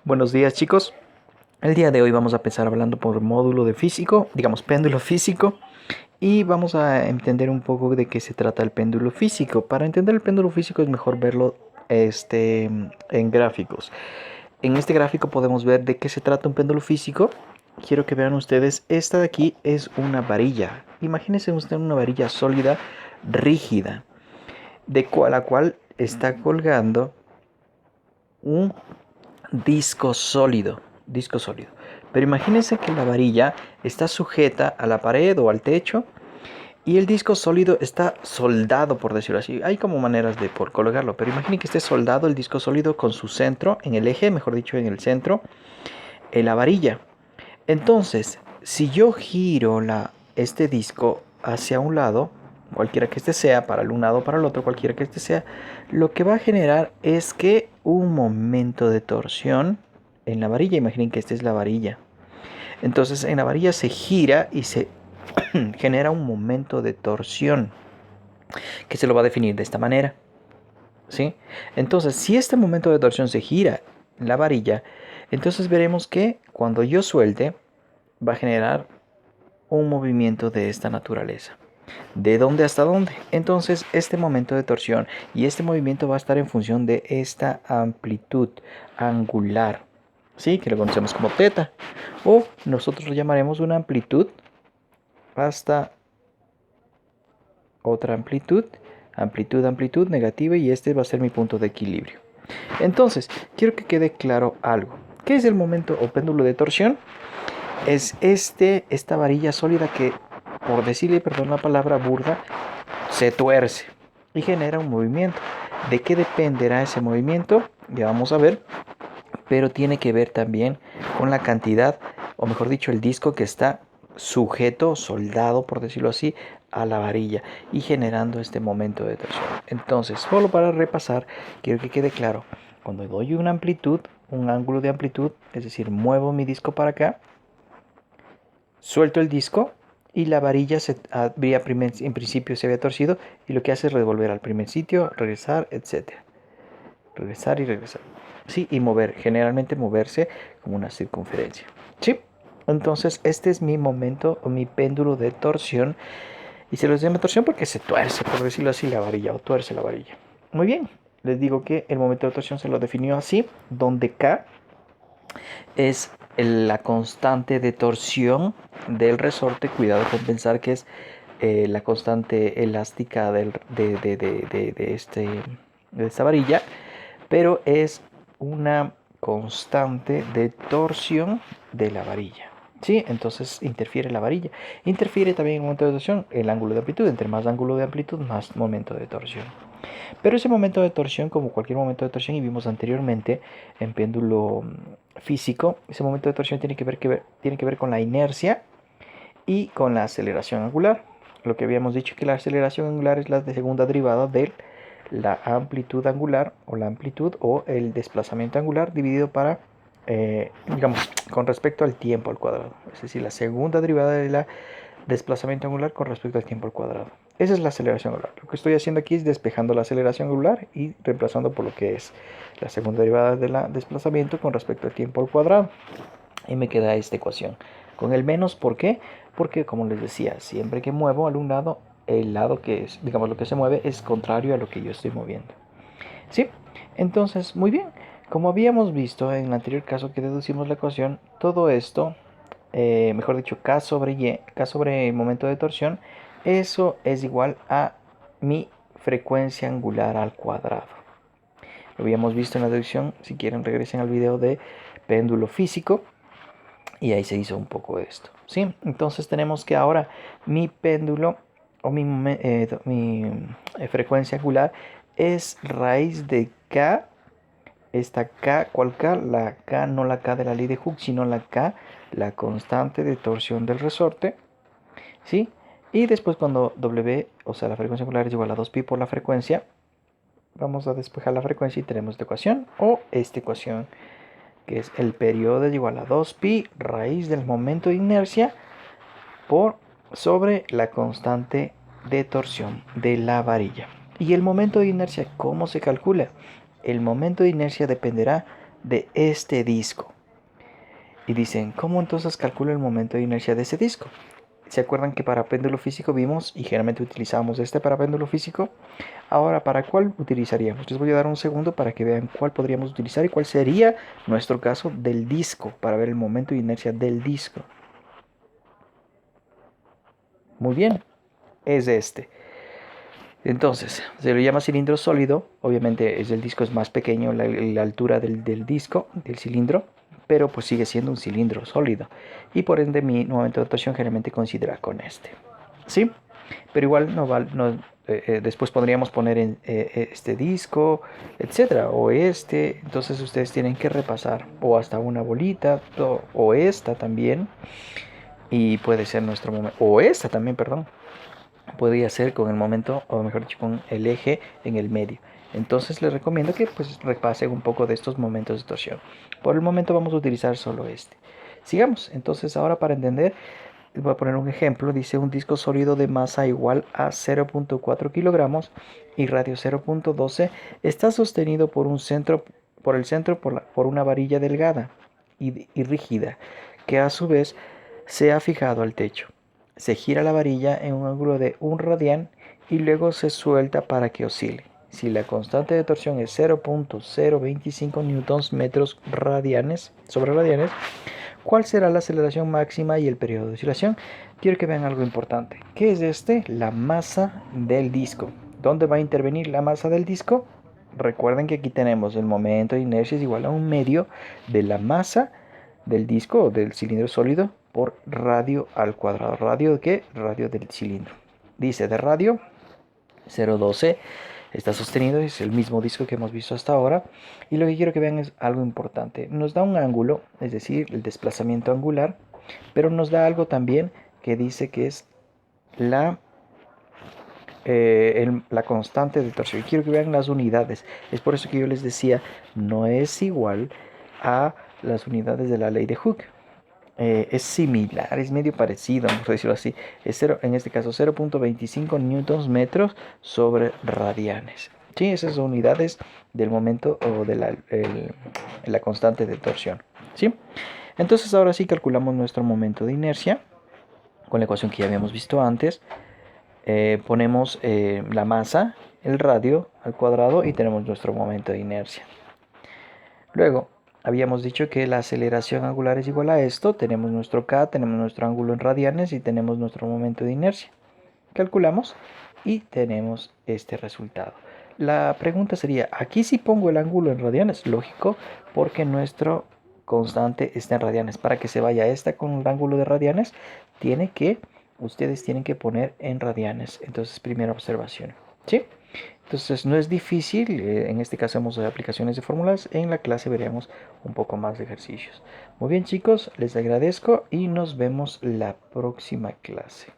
Buenos días, chicos. El día de hoy vamos a empezar hablando por módulo de físico, digamos péndulo físico, y vamos a entender un poco de qué se trata el péndulo físico. Para entender el péndulo físico es mejor verlo en gráficos. En este gráfico podemos ver de qué se trata un péndulo físico. Quiero que vean ustedes, esta de aquí es una varilla. Imagínense usted una varilla sólida, rígida, la cual está colgando un disco sólido. Pero imagínense que la varilla está sujeta a la pared o al techo y el disco sólido está soldado, por decirlo así. Hay como maneras de por colocarlo, pero imaginen que esté soldado el disco sólido con su centro, en el eje, mejor dicho, en el centro, en la varilla. Entonces, si yo giro este disco hacia un lado, cualquiera que este sea, para el un lado o para el otro, cualquiera que este sea, lo que va a generar es que un momento de torsión en la varilla, imaginen que esta es la varilla. Entonces en la varilla se gira y se genera un momento de torsión que se lo va a definir de esta manera. ¿Sí? Entonces, si este momento de torsión se gira en la varilla, entonces veremos que cuando yo suelte, va a generar un movimiento de esta naturaleza. ¿De dónde hasta dónde? Entonces este momento de torsión y este movimiento va a estar en función de esta amplitud angular, ¿sí? Que lo conocemos como teta, o nosotros lo llamaremos una amplitud hasta otra amplitud, amplitud negativa, y este va a ser mi punto de equilibrio. Entonces, quiero que quede claro algo. ¿Qué es el momento o péndulo de torsión? Es esta varilla sólida que, por decirle, perdón la palabra burda, se tuerce y genera un movimiento. ¿De qué dependerá ese movimiento? Ya vamos a ver, pero tiene que ver también con la cantidad, o mejor dicho, el disco que está sujeto, soldado, por decirlo así, a la varilla y generando este momento de torsión. Entonces, solo para repasar, quiero que quede claro, cuando doy una amplitud, un ángulo de amplitud, es decir, muevo mi disco para acá, suelto el disco y la varilla en principio se había torcido y lo que hace es revolver al primer sitio, regresar, etcétera. Regresar y regresar. Sí, y mover, generalmente moverse como una circunferencia. Sí, entonces este es mi momento o mi péndulo de torsión. Y se los llama torsión porque se tuerce, por decirlo así, la varilla o tuerce la varilla. Muy bien, les digo que el momento de torsión se lo definió así, donde K es la constante de torsión del resorte. Cuidado con pensar que es la constante elástica de esta varilla, pero es una constante de torsión de la varilla. ¿Sí? Entonces interfiere la varilla. Interfiere también el momento de torsión, el ángulo de amplitud. Entre más ángulo de amplitud, más momento de torsión. Pero ese momento de torsión, como cualquier momento de torsión, y vimos anteriormente en péndulo físico, ese momento de torsión tiene que ver con la inercia y con la aceleración angular. Lo que habíamos dicho, que la aceleración angular es la segunda derivada de la amplitud angular o la amplitud o el desplazamiento angular dividido digamos, con respecto al tiempo al cuadrado. Es decir, la segunda derivada de la desplazamiento angular con respecto al tiempo al cuadrado. Esa es la aceleración angular. Lo que estoy haciendo aquí es despejando la aceleración angular y reemplazando por lo que es la segunda derivada del desplazamiento con respecto al tiempo al cuadrado. Y me queda esta ecuación. Con el menos, ¿por qué? Porque, como les decía, siempre que muevo al un lado, el lado que es, digamos, lo que se mueve es contrario a lo que yo estoy moviendo. ¿Sí? Entonces, muy bien. Como habíamos visto en el anterior caso que deducimos la ecuación, todo esto, mejor dicho, K sobre Y, K sobre el momento de torsión, eso es igual a mi frecuencia angular al cuadrado. Lo habíamos visto en la deducción. Si quieren, regresen al video de péndulo físico y ahí se hizo un poco esto. ¿Sí? Entonces tenemos que ahora mi péndulo o mi frecuencia angular es raíz de K. Esta K, ¿cuál K? La K, no la K de la ley de Hooke, sino la K, la constante de torsión del resorte. ¿Sí? Y después cuando W, o sea, la frecuencia angular es igual a 2pi por la frecuencia, vamos a despejar la frecuencia y tenemos esta ecuación o esta ecuación, que es el periodo es igual a 2pi raíz del momento de inercia por sobre la constante de torsión de la varilla. ¿Y el momento de inercia cómo se calcula? El momento de inercia dependerá de este disco. Y dicen, ¿cómo entonces calculo el momento de inercia de ese disco? ¿Se acuerdan que para péndulo físico vimos y generalmente utilizamos este para péndulo físico? Ahora, ¿para cuál utilizaríamos? Les voy a dar un segundo para que vean cuál podríamos utilizar y cuál sería nuestro caso del disco, para ver el momento de inercia del disco. Muy bien, es este. Entonces, se lo llama cilindro sólido. Obviamente el disco es más pequeño, la altura del disco, del cilindro, pero pues sigue siendo un cilindro sólido. Y por ende mi momento de rotación generalmente considera con este. ¿Sí? Pero igual después podríamos poner en este disco, etcétera, o este. Entonces ustedes tienen que repasar, o hasta una bolita, o esta también, y puede ser nuestro momento, o esta también, perdón, podría ser con el momento, o mejor dicho, con el eje en el medio. Entonces les recomiendo que pues repasen un poco de estos momentos de torsión. Por el momento vamos a utilizar solo este. Sigamos. Entonces ahora para entender, les voy a poner un ejemplo. Dice un disco sólido de masa igual a 0.4 kilogramos y radio 0.12 está sostenido por el centro por una varilla delgada y rígida que a su vez se ha fijado al techo. Se gira la varilla en un ángulo de 1 radián y luego se suelta para que oscile. Si la constante de torsión es 0.025 newtons metros radianes sobre radianes, ¿cuál será la aceleración máxima y el periodo de oscilación? Quiero que vean algo importante. ¿Qué es este? La masa del disco. ¿Dónde va a intervenir la masa del disco? Recuerden que aquí tenemos el momento de inercia es igual a un medio de la masa del disco o del cilindro sólido por radio al cuadrado. ¿Radio de qué? Radio del cilindro. Dice de radio 0.12 está sostenido, es el mismo disco que hemos visto hasta ahora. Y lo que quiero que vean es algo importante. Nos da un ángulo, es decir, el desplazamiento angular, pero nos da algo también que dice que es la constante de torsión. Y quiero que vean las unidades. Es por eso que yo les decía, no es igual a las unidades de la ley de Hooke. Es similar, es medio parecido, vamos a decirlo así. En este caso 0.25 newtons metros sobre radianes. Sí, esas son unidades del momento o de la constante de torsión. ¿Sí? Entonces ahora sí calculamos nuestro momento de inercia con la ecuación que ya habíamos visto antes. Ponemos la masa, el radio al cuadrado y tenemos nuestro momento de inercia. Luego, habíamos dicho que la aceleración angular es igual a esto. Tenemos nuestro K, tenemos nuestro ángulo en radianes y tenemos nuestro momento de inercia. Calculamos y tenemos este resultado. La pregunta sería, aquí si pongo el ángulo en radianes, lógico, porque nuestro constante está en radianes. Para que se vaya esta con el ángulo de radianes, ustedes tienen que poner en radianes. Entonces, primera observación. ¿Sí? Entonces no es difícil, en este caso hemos de aplicaciones de fórmulas, en la clase veremos un poco más de ejercicios. Muy bien chicos, les agradezco y nos vemos la próxima clase.